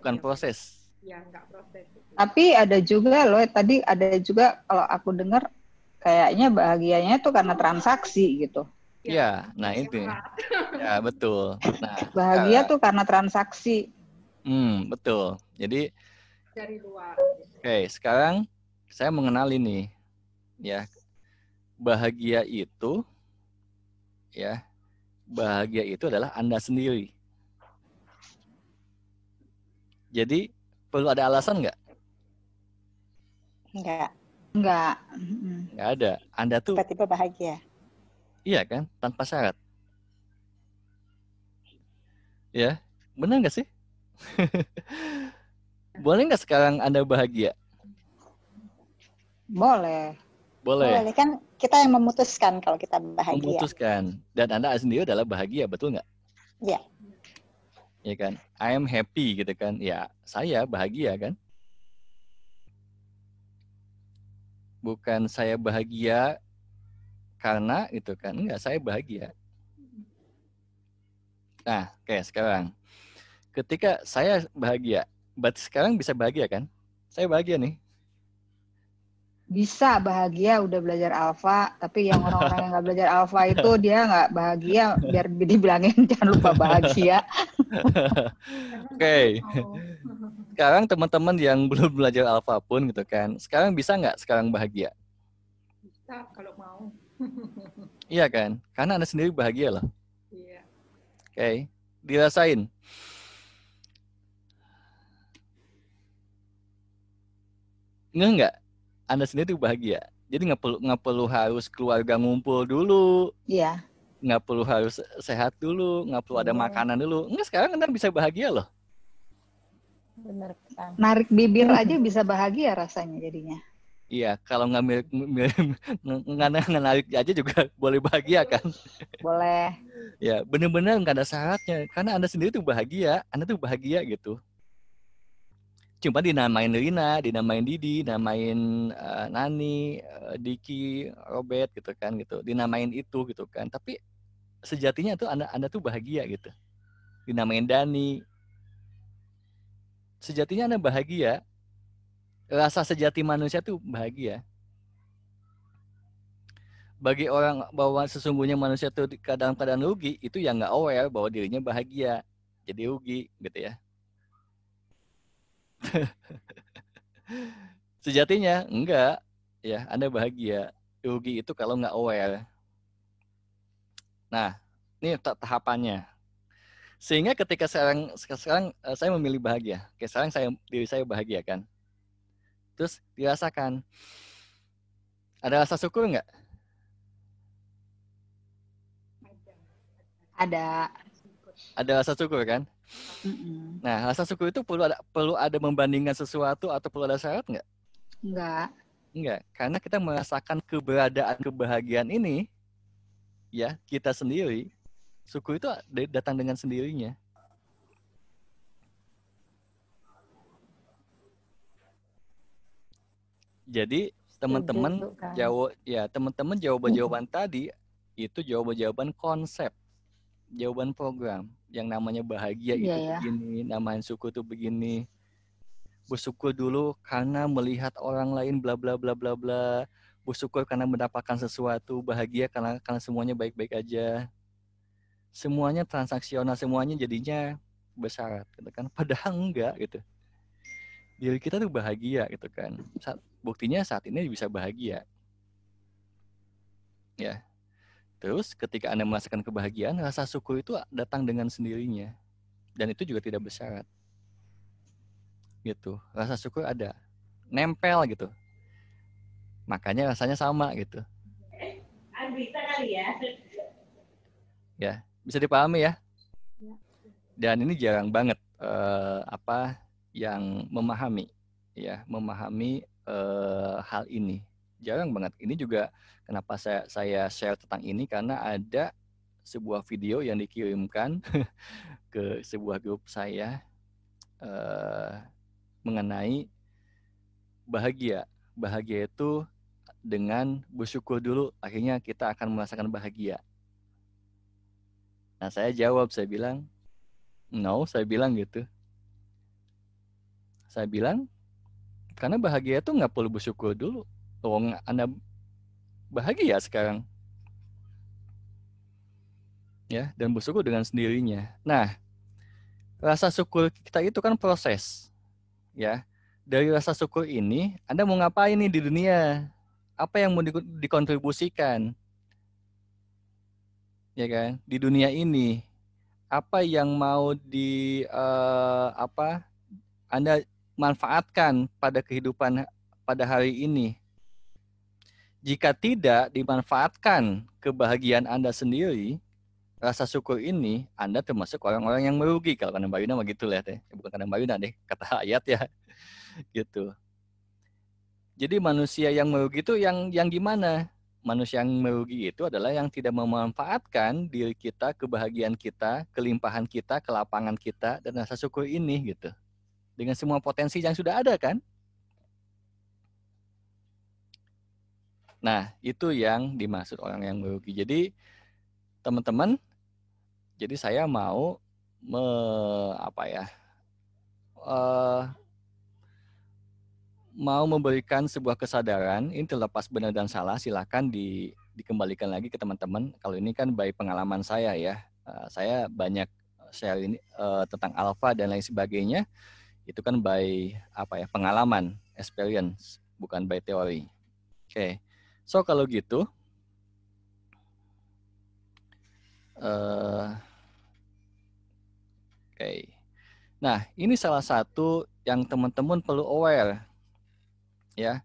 bukan Ya, proses. ya nggak proses. Tapi ada juga loh, tadi ada juga kalau aku dengar kayaknya bahagianya tuh karena transaksi gitu. Ya, nah itu. Ya, betul. Nah, Bahagia tuh karena transaksi. Betul. Jadi dari luar. oke, sekarang saya mengenal ini ya. Bahagia itu adalah Anda sendiri. Jadi perlu ada alasan nggak? Enggak. Nggak ada. Anda tuh Tiba-tiba bahagia. iya kan, tanpa syarat. Ya, benar nggak sih? Boleh nggak sekarang Anda bahagia? Boleh. Boleh. Boleh kan kita yang memutuskan kalau kita bahagia. Memutuskan. Dan Anda sendiri adalah bahagia, betul nggak? Iya. Ya kan? I am happy gitu kan. Ya, saya bahagia kan? Bukan saya bahagia karena itu kan. Enggak, saya bahagia. Nah, oke, sekarang. Ketika saya bahagia, berarti sekarang bisa bahagia kan? Saya bahagia nih. Bisa bahagia udah belajar alfa, tapi yang orang-orang yang nggak belajar alfa itu dia nggak bahagia, biar dibilangin jangan lupa bahagia. Oke. Sekarang teman-teman yang belum belajar alfa pun gitu kan, sekarang bisa nggak sekarang bahagia? Bisa kalau mau. Iya kan? Karena Anda sendiri bahagia loh. Iya. Oke. Dirasain. Nggak? Anda sendiri tuh bahagia. Jadi nggak perlu harus keluarga ngumpul dulu. Iya. Nggak perlu harus sehat dulu. Nggak perlu ada makanan dulu. Nggak, sekarang Anda bisa bahagia loh. Benar. Narik bibir aja bisa bahagia rasanya jadinya. Iya, kalau nggak narik aja juga boleh bahagia kan? Boleh. Ya, benar-benar nggak ada syaratnya. Karena Anda sendiri tuh bahagia. Anda tuh bahagia gitu. Cuma dinamain Rina, dinamain Didi, dinamain Nani, Diki, Robert gitu kan gitu. Dinamain itu gitu kan. Tapi sejatinya tuh Anda tuh bahagia gitu. Dinamain Dani. Sejatinya Anda bahagia. Rasa sejati manusia tuh bahagia. Bagi orang bahwa sesungguhnya manusia tuh dalam keadaan rugi, itu yang nggak aware bahwa dirinya bahagia. Jadi rugi gitu ya. Sejatinya enggak, ya Anda bahagia. Rugi itu kalau nggak aware. Nah, ini tahapannya. Sehingga ketika sekarang saya memilih bahagia. Oke, sekarang diri saya bahagia kan. Terus dirasakan. Ada rasa syukur nggak? Ada. Ada rasa syukur kan? Nah, rasa syukur itu perlu ada membandingkan sesuatu atau perlu ada syarat nggak? Enggak, karena kita merasakan keberadaan kebahagiaan ini, ya kita sendiri, syukur itu datang dengan sendirinya. Jadi teman-teman jawaban tadi itu jawaban konsep, jawaban program. Yang namanya bahagia itu begini, namanya syukur itu begini. Bersyukur dulu karena melihat orang lain bla bla bla bla bla. Bersyukur karena mendapatkan sesuatu, bahagia karena semuanya baik-baik aja. Semuanya transaksional, semuanya jadinya bersyarat gitu kan. Padahal enggak gitu. Diri kita tuh bahagia gitu kan. Buktinya saat ini bisa bahagia. Ya. Terus ketika Anda merasakan kebahagiaan, rasa syukur itu datang dengan sendirinya. Dan itu juga tidak bersyarat. Gitu. Rasa syukur ada. Nempel gitu. Makanya rasanya sama gitu. Bisa kali ya. Ya, bisa dipahami ya. Dan ini jarang banget yang memahami hal ini. Jarang banget. Ini juga kenapa saya share tentang ini karena ada sebuah video yang dikirimkan ke sebuah grup saya mengenai bahagia. Bahagia itu dengan bersyukur dulu, akhirnya kita akan merasakan bahagia. Nah, saya jawab, saya bilang, no, saya bilang gitu. Saya bilang, karena bahagia itu nggak perlu bersyukur dulu. Anda bahagia sekarang. Ya, dan bersyukur dengan sendirinya. Nah, rasa syukur kita itu kan proses. Ya, dari rasa syukur ini, Anda mau ngapain nih di dunia? Apa yang mau dikontribusikan? Ya kan? Di dunia ini, apa yang mau Anda manfaatkan pada kehidupan pada hari ini? Jika tidak dimanfaatkan kebahagiaan Anda sendiri, rasa syukur ini Anda termasuk orang-orang yang merugi. Kalau kata Mbak Yuna begitu lihat ya. Bukan kata Mbak Yuna deh, kata ayat ya. Gitu. Jadi manusia yang merugi itu yang gimana? Manusia yang merugi itu adalah yang tidak memanfaatkan diri kita, kebahagiaan kita, kelimpahan kita, kelapangan kita, dan rasa syukur ini gitu. Dengan semua potensi yang sudah ada kan? Nah, itu yang dimaksud orang yang merugi. Jadi, teman-teman, jadi saya mau mau memberikan sebuah kesadaran, ini terlepas benar dan salah, silakan dikembalikan lagi ke teman-teman. Kalau ini kan by pengalaman saya ya, saya banyak share ini tentang alpha dan lain sebagainya, itu kan by pengalaman, experience, bukan by teori. Oke, so kalau gitu, nah ini salah satu yang teman-teman perlu aware. Ya,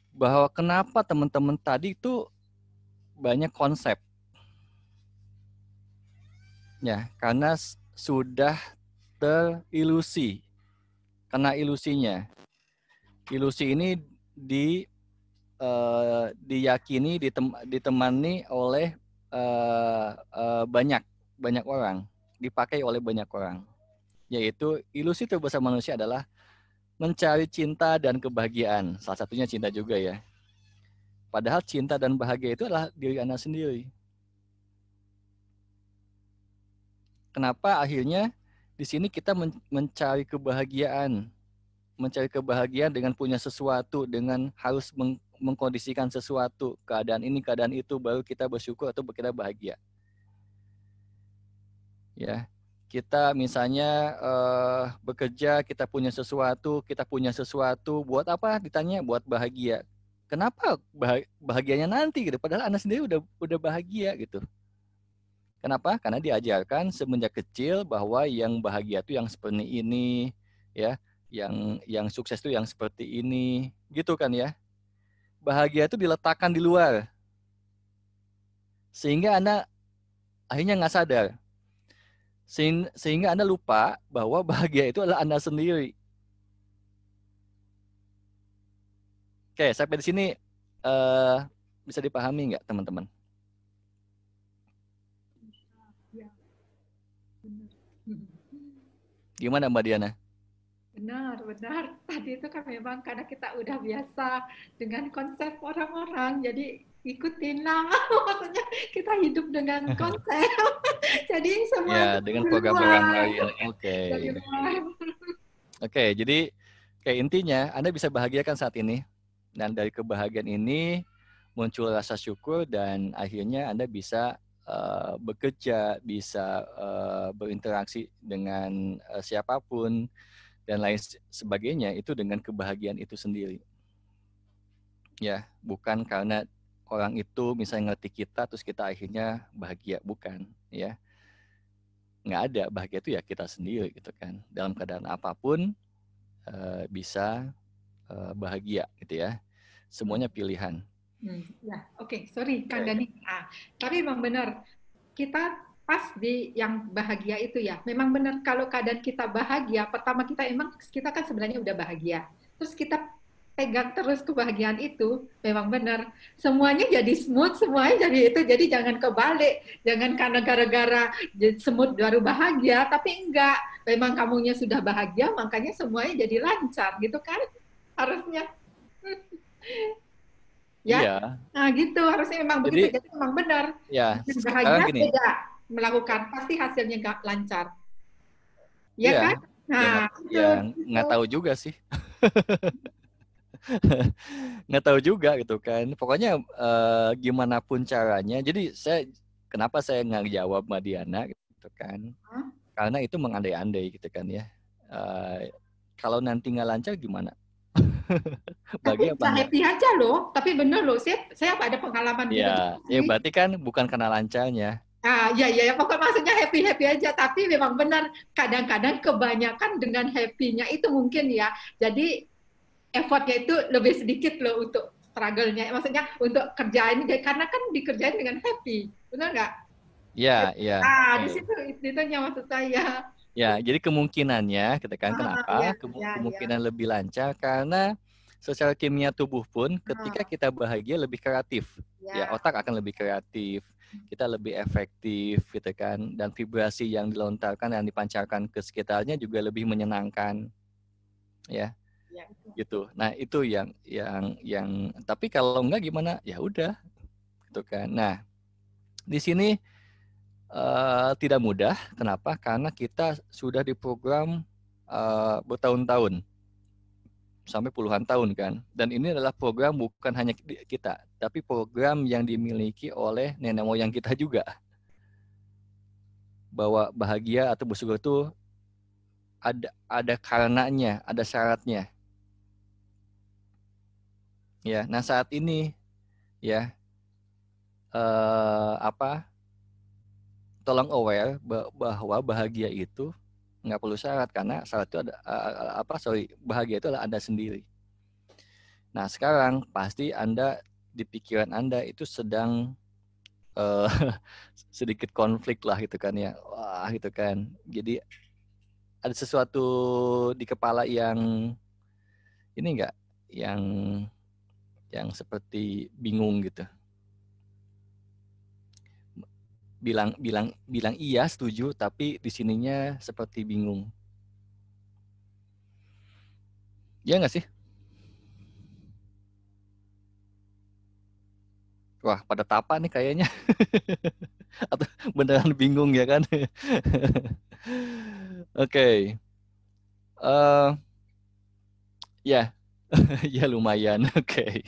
bahwa kenapa teman-teman tadi itu banyak konsep. Ya, karena sudah terilusi. Karena ilusinya. Ilusi ini diyakini, ditemani oleh banyak orang, dipakai oleh banyak orang. Yaitu ilusi terbesar manusia adalah mencari cinta dan kebahagiaan. Salah satunya cinta juga ya. Padahal cinta dan bahagia itu adalah diri Anda sendiri. Kenapa akhirnya di sini kita mencari kebahagiaan? Mencari kebahagiaan dengan punya sesuatu, dengan harus mengkondisikan sesuatu, keadaan ini, keadaan itu, baru kita bersyukur atau kita bahagia. Ya. Kita misalnya bekerja, kita punya sesuatu, buat apa? Ditanya, buat bahagia. Kenapa bahagianya nanti gitu? Padahal Anda sendiri udah bahagia gitu. Kenapa? Karena diajarkan semenjak kecil bahwa yang bahagia itu yang seperti ini, ya, yang sukses itu yang seperti ini, gitu kan ya. Bahagia itu diletakkan di luar, sehingga Anda akhirnya nggak sadar. Sehingga Anda lupa bahwa bahagia itu adalah Anda sendiri. Oke, sampai di sini bisa dipahami nggak teman-teman? Ya, benar. Gimana Mbak Diana? Benar. Tadi itu kan memang karena kita udah biasa dengan konsep orang-orang, jadi ikutinlah. Maksudnya kita hidup dengan konsep. Jadi semua ya, dengan program-program lain. Oke, jadi kayak intinya Anda bisa bahagiakan saat ini. Dan dari kebahagiaan ini muncul rasa syukur dan akhirnya Anda bisa bekerja, bisa berinteraksi dengan siapapun dan lain sebagainya itu dengan kebahagiaan itu sendiri. Ya, bukan karena orang itu misalnya ngerti kita terus kita akhirnya bahagia, bukan, ya. Nggak ada, bahagia itu ya kita sendiri gitu kan. Dalam keadaan apapun bisa bahagia gitu ya. Semuanya pilihan. Ya, oke, sorry Kang Dani. Tapi memang benar, kita pas di yang bahagia itu ya. Memang benar kalau keadaan kita bahagia, pertama kita kan sebenarnya udah bahagia. Terus kita pegang terus kebahagiaan itu, memang benar. Semuanya jadi smooth, semuanya jadi itu. Jadi jangan kebalik, jangan karena gara-gara smooth baru bahagia, tapi enggak. Memang kamunya sudah bahagia, makanya semuanya jadi lancar, gitu kan? Harusnya. Ya, iya. Nah gitu harusnya memang begitu. Jadi memang benar. Ya, bahagia tidak melakukan pasti hasilnya nggak lancar. Ya kan? Nah, ya nggak tahu juga sih. Nggak tahu juga gitu kan. Pokoknya gimana pun caranya. Jadi kenapa saya nggak jawab Mbak Diana gitu kan? Karena itu mengandai-andai gitu kan ya. Kalau nanti nggak lancar gimana? Tapi bisa happy aja loh. Tapi bener loh, saya ada pengalaman gitu Ya, sih. berarti kan bukan karena lancarnya. Ya, pokoknya maksudnya happy-happy aja. Tapi memang benar, kadang-kadang kebanyakan dengan happy-nya itu mungkin ya. Jadi effortnya itu lebih sedikit loh untuk struggle-nya. Maksudnya untuk kerjaan ini, karena kan dikerjain dengan happy. Benar nggak? Ya. Di situ itunya maksud saya. Ya, jadi kemungkinannya, kita kan kenapa? Kemungkinan lebih lancar karena secara kimia tubuh pun ketika kita bahagia lebih kreatif. Ya, otak akan lebih kreatif, kita lebih efektif gitu kan, dan vibrasi yang dilontarkan dan dipancarkan ke sekitarnya juga lebih menyenangkan. Ya. Gitu. Nah, itu yang tapi kalau enggak gimana? Ya udah. Gitu kan. Nah, di sini tidak mudah. Kenapa? Karena kita sudah diprogram bertahun-tahun, sampai puluhan tahun kan. Dan ini adalah program bukan hanya kita, tapi program yang dimiliki oleh nenek moyang kita juga. Bahwa bahagia atau bersyukur itu ada karenanya, ada syaratnya. Ya, nah saat ini ya tolong aware bahwa bahagia itu nggak perlu syarat, karena syarat itu bahagia itu adalah Anda sendiri. Nah sekarang pasti Anda di pikiran Anda itu sedang sedikit konflik lah gitu kan ya, wah gitu kan. Jadi ada sesuatu di kepala yang ini enggak, yang seperti bingung gitu. Bilang iya setuju, tapi di sininya seperti bingung. Ya nggak sih? Wah, pada tapa nih kayaknya. Atau beneran bingung ya kan? Oke. Ya, ya lumayan. Oke.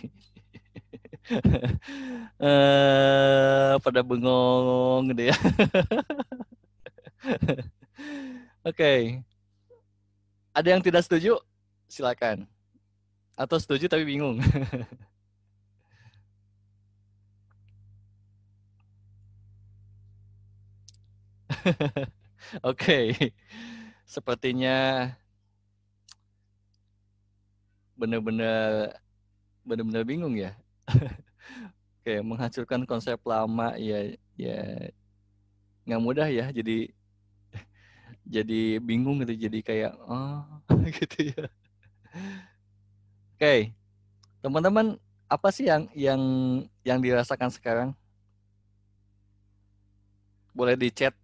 Pada bengong gitu ya. Oke. Ada yang tidak setuju? Silakan. Atau setuju tapi bingung. Oke. Sepertinya benar-benar bingung ya. Oke, menghancurkan konsep lama ya nggak mudah ya, jadi bingung gitu, jadi kayak gitu ya. Oke, teman-teman, apa sih yang dirasakan sekarang? Boleh di chat.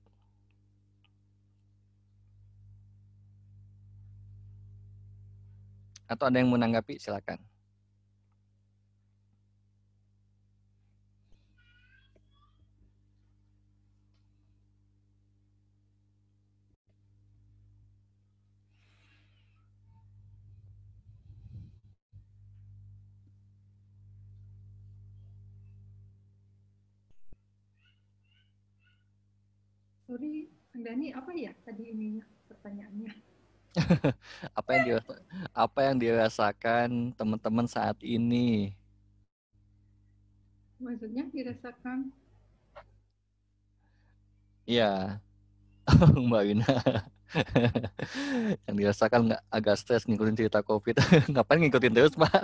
Atau ada yang menanggapi, silakan. Sorry, Dani, apa ya tadi ininya pertanyaannya? Apa yang dirasakan teman-teman saat ini? Maksudnya dirasakan? Iya, Mbak Wina. Yang dirasakan nggak agak stres ngikutin cerita COVID. Ngapain ngikutin terus, Pak?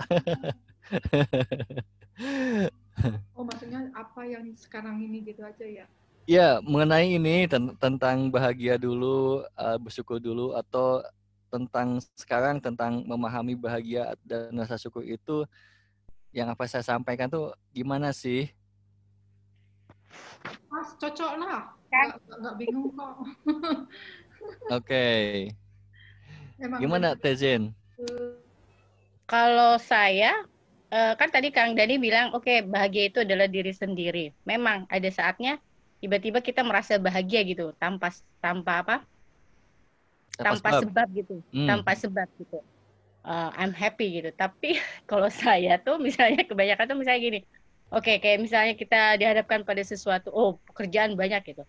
Oh, maksudnya apa yang sekarang ini gitu aja ya? Ya, mengenai ini tentang bahagia dulu, bersyukur dulu, atau tentang sekarang tentang memahami bahagia dan rasa syukur itu, yang apa saya sampaikan tuh gimana sih? Mas, cocok lah. Nggak bingung kok. Oke. Gimana Tejen? Kalau saya, kan tadi Kang Dani bilang, oke, bahagia itu adalah diri sendiri. Memang ada saatnya tiba-tiba kita merasa bahagia gitu, tanpa apa? tanpa sebab gitu, tanpa sebab gitu. I'm happy gitu. Tapi kalau saya tuh misalnya kebanyakan tuh misalnya gini, oke, kayak misalnya kita dihadapkan pada sesuatu, pekerjaan banyak gitu.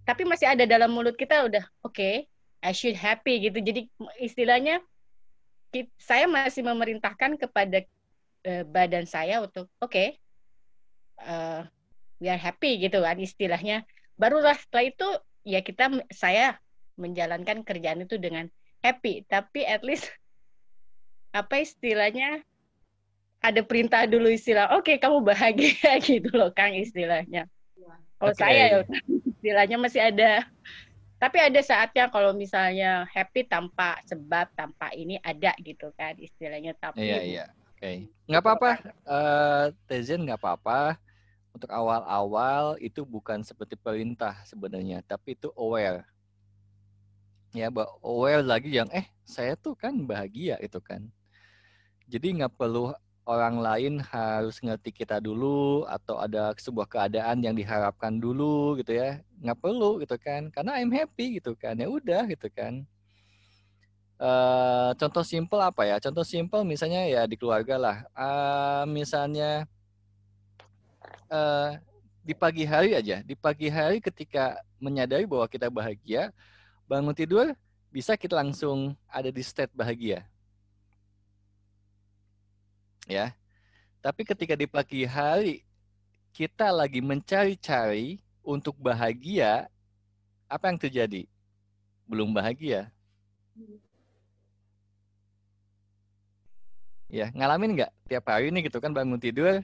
Tapi masih ada dalam mulut kita udah, oke, I should happy gitu. Jadi istilahnya saya masih memerintahkan kepada badan saya untuk we are happy gitu kan istilahnya. Barulah setelah itu ya saya menjalankan kerjaan itu dengan happy. Tapi at least apa istilahnya ada perintah dulu istilah oke, kamu bahagia gitu loh Kang istilahnya. Kalau saya ya istilahnya masih ada, tapi ada saatnya kalau misalnya happy tanpa sebab, tanpa ini ada gitu kan istilahnya. Tapi iya. Nggak apa-apa, Tezen, nggak apa-apa. Untuk awal-awal itu bukan seperti perintah sebenarnya, tapi itu aware. Ya, aware lagi yang saya tuh kan bahagia itu kan. Jadi nggak perlu orang lain harus ngerti kita dulu atau ada sebuah keadaan yang diharapkan dulu gitu ya. Nggak perlu gitu kan. Karena I'm happy gitu kan. Ya udah gitu kan. Contoh simpel apa ya? Contoh simpel misalnya ya di keluarga lah. Misalnya di pagi hari aja. Di pagi hari ketika menyadari bahwa kita bahagia, bangun tidur bisa kita langsung ada di state bahagia. Ya, tapi ketika di pagi hari kita lagi mencari-cari untuk bahagia, apa yang terjadi? Belum bahagia. Ya, ngalamin nggak tiap hari ini gitu kan bangun tidur,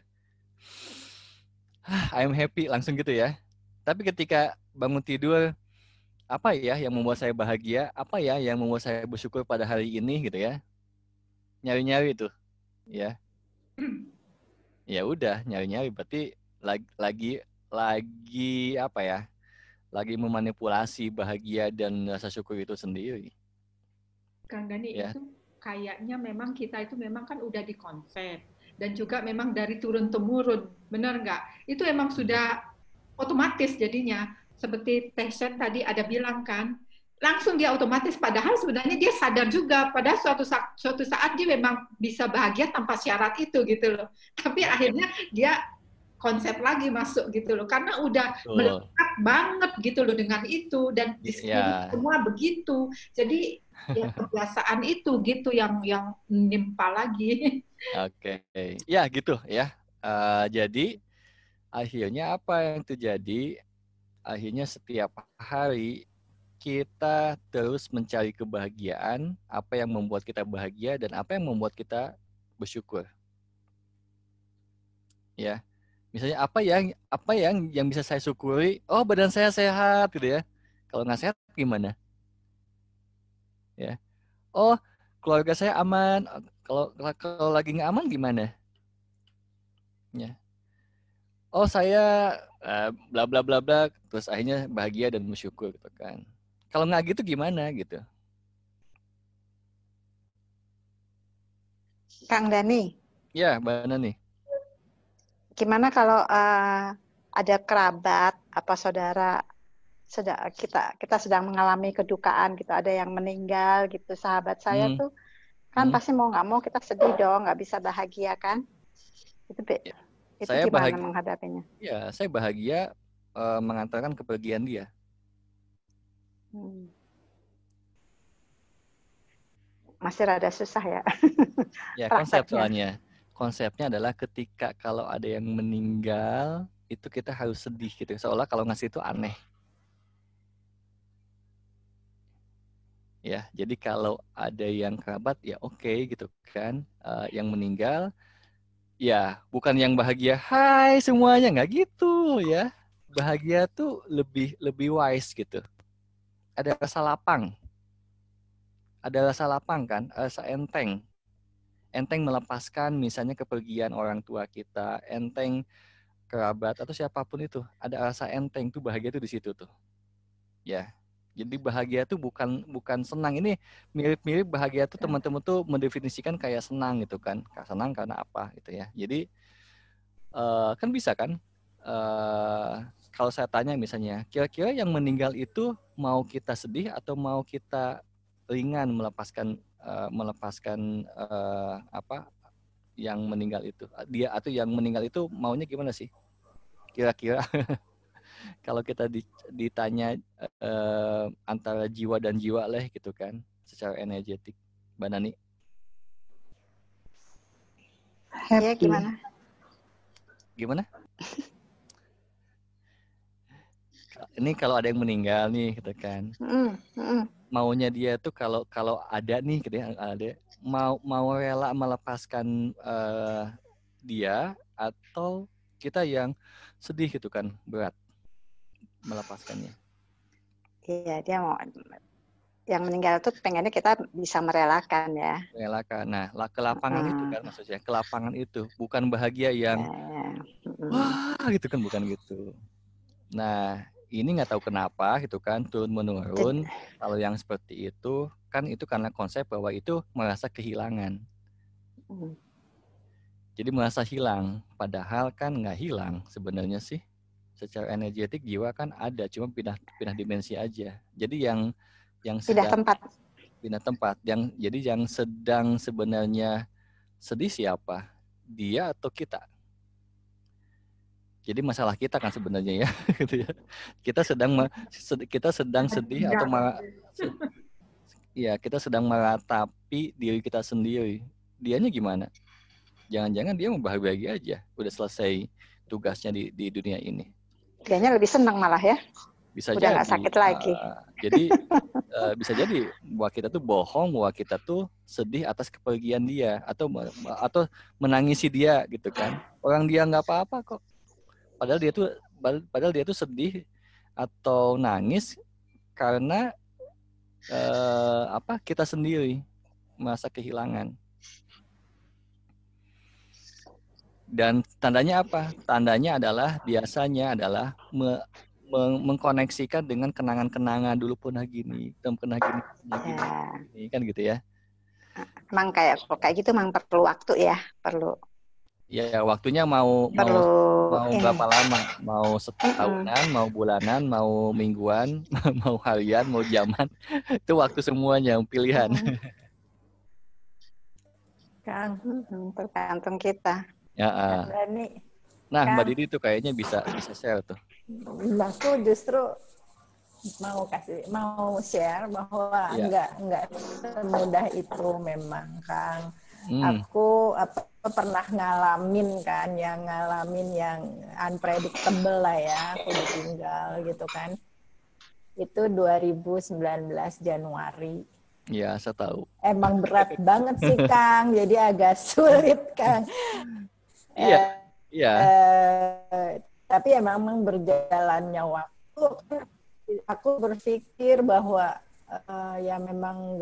I'm happy langsung gitu ya. Tapi ketika bangun tidur, apa ya yang membuat saya bahagia? Apa ya yang membuat saya bersyukur pada hari ini gitu ya? Nyari-nyari tuh, ya. Ya udah nyari-nyari berarti lagi apa ya? Lagi memanipulasi bahagia dan rasa syukur itu sendiri. Kang Dani, ya. Itu kayaknya memang kita itu memang kan udah dikonsep dan juga memang dari turun-temurun, benar nggak? Itu emang sudah otomatis jadinya. Seperti Teshen tadi ada bilang kan, langsung dia otomatis. Padahal sebenarnya dia sadar juga pada suatu saat dia memang bisa bahagia tanpa syarat itu gitu loh. Tapi akhirnya dia konsep lagi masuk gitu loh, karena udah melekat banget gitu loh dengan itu dan di semua begitu. Jadi ya kebiasaan itu gitu yang menimpa lagi. Oke, ya gitu ya. Jadi akhirnya apa yang terjadi? Akhirnya setiap hari kita terus mencari kebahagiaan, apa yang membuat kita bahagia dan apa yang membuat kita bersyukur. Ya. Misalnya apa yang bisa saya syukuri? Oh, badan saya sehat gitu ya. Kalau nggak sehat gimana? Ya. Oh, keluarga saya aman. Kalau lagi nggak aman gimana? Ya. Oh, saya bla bla bla bla, terus akhirnya bahagia dan bersyukur gitu kan. Kalau nggak gitu gimana gitu? Kang Dani. Ya, mana nih? Gimana kalau ada kerabat apa saudara kita sedang mengalami kedukaan gitu, ada yang meninggal gitu, sahabat saya tuh kan pasti mau nggak mau kita sedih dong, nggak bisa bahagia kan? Itu saya gimana bahagia, menghadapinya? Ya, saya bahagia mengantarkan kepergian dia. Masih rada susah ya. Ya, konsepnya adalah ketika kalau ada yang meninggal itu kita harus sedih gitu, seolah kalau ngasih itu aneh. Ya, jadi kalau ada yang kerabat ya oke gitu kan, yang meninggal ya bukan yang bahagia hai semuanya, nggak gitu ya. Bahagia tuh lebih wise gitu. Ada rasa lapang kan, rasa enteng melepaskan misalnya kepergian orang tua kita, enteng kerabat atau siapapun itu, ada rasa enteng tuh, bahagia tuh di situ tuh. Ya. Jadi bahagia tuh bukan senang. Ini mirip-mirip bahagia tuh teman-teman tuh mendefinisikan kayak senang gitu kan. Senang karena apa gitu ya. Jadi kan bisa kan kalau saya tanya misalnya, kira-kira yang meninggal itu mau kita sedih atau mau kita ringan melepaskan apa yang meninggal itu. Dia atau yang meninggal itu maunya gimana sih? Kira-kira kalau kita ditanya antara jiwa dan jiwa lah gitu kan, secara energetik, Mbak Nani. Ya gimana? Gimana? Ini kalau ada yang meninggal nih gitu kan. Maunya dia tuh kalau ada nih gitu ya, ada mau rela melepaskan dia atau kita yang sedih gitu kan, berat melepaskannya. Iya, dia mau yang meninggal itu pengennya kita bisa merelakan ya. Merelakan. Nah, ke lapangan itu kan maksudnya, ke lapangan itu bukan bahagia yang wah gitu kan, bukan gitu. Nah, ini nggak tahu kenapa gitu kan turun menurun. Kalau yang seperti itu kan itu karena konsep bahwa itu merasa kehilangan. Jadi merasa hilang, padahal kan nggak hilang sebenarnya sih. Secara energetik jiwa kan ada, cuma pindah dimensi aja. Jadi yang sedang pindah tempat, jadi yang sedang sebenarnya sedih siapa? Dia atau kita? Jadi masalah kita kan sebenarnya ya, gitu ya. Kita sedang sedih atau ya kita sedang meratapi diri kita sendiri. Dianya gimana? Jangan-jangan dia mau bahagia aja, udah selesai tugasnya di dunia ini. Dianya lebih senang malah ya. Bisa udah nggak sakit lagi. Jadi bisa jadi bahwa kita tuh bohong, bahwa kita tuh sedih atas kepergian dia atau menangisi dia gitu kan. Orang dia nggak apa-apa kok. Padahal dia tuh sedih atau nangis karena kita sendiri merasa kehilangan. Dan tandanya apa? Tandanya biasanya adalah mengkoneksikan dengan kenangan-kenangan dulu pernah gini, pernah gini, kan gitu ya. Emang kayak gitu emang perlu waktu ya, perlu. Ya waktunya mau berapa lama? Mau setahunan, mau bulanan, mau mingguan, mau harian, mau jaman. Itu waktu semuanya pilihan. Kang, tergantung kita. Ya. Nah, Kang, Mbak Didi tuh kayaknya bisa share tuh. Aku justru mau share bahwa enggak semudah itu memang, Kang. Aku pernah ngalamin yang unpredictable lah ya, aku ditinggal gitu kan. Itu 2019 Januari. Iya, saya tahu. Emang berat banget sih, Kang. Jadi agak sulit, Kang. Iya. Tapi emang berjalannya waktu, aku berpikir bahwa ya memang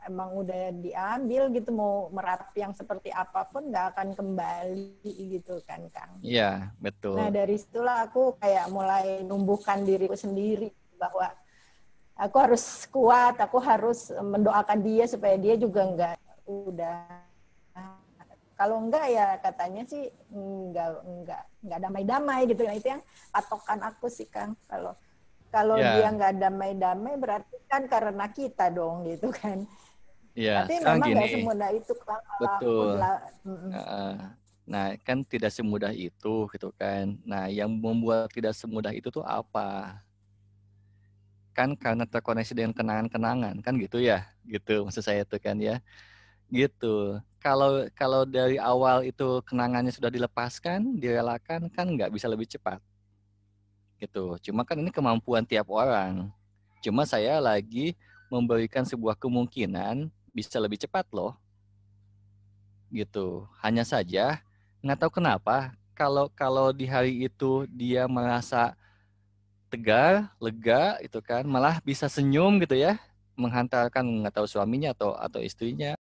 emang udah diambil gitu, mau merapi yang seperti apapun nggak akan kembali gitu kan, Kang. Iya, betul. Nah dari situlah aku kayak mulai numbuhkan diriku sendiri bahwa aku harus kuat, aku harus mendoakan dia supaya dia juga kalau enggak ya katanya sih enggak damai-damai gitu. Nah, itu yang patokan aku sih, Kang. Kalau dia enggak damai-damai berarti kan karena kita dong gitu kan. Iya, tapi memang enggak semudah itu, Kang. Betul. Nah, kan tidak semudah itu gitu kan. Nah, yang membuat tidak semudah itu tuh apa? Kan karena terkoneksi dengan kenangan-kenangan, kan gitu ya? Gitu maksud saya tuh kan ya. Gitu. Kalau dari awal itu kenangannya sudah dilepaskan, direlakan, kan nggak bisa lebih cepat. Gitu. Cuma kan ini kemampuan tiap orang. Cuma saya lagi memberikan sebuah kemungkinan bisa lebih cepat loh. Gitu. Hanya saja nggak tahu kenapa kalau di hari itu dia merasa tegar, lega itu kan, malah bisa senyum gitu ya, menghantarkan nggak tahu suaminya atau istrinya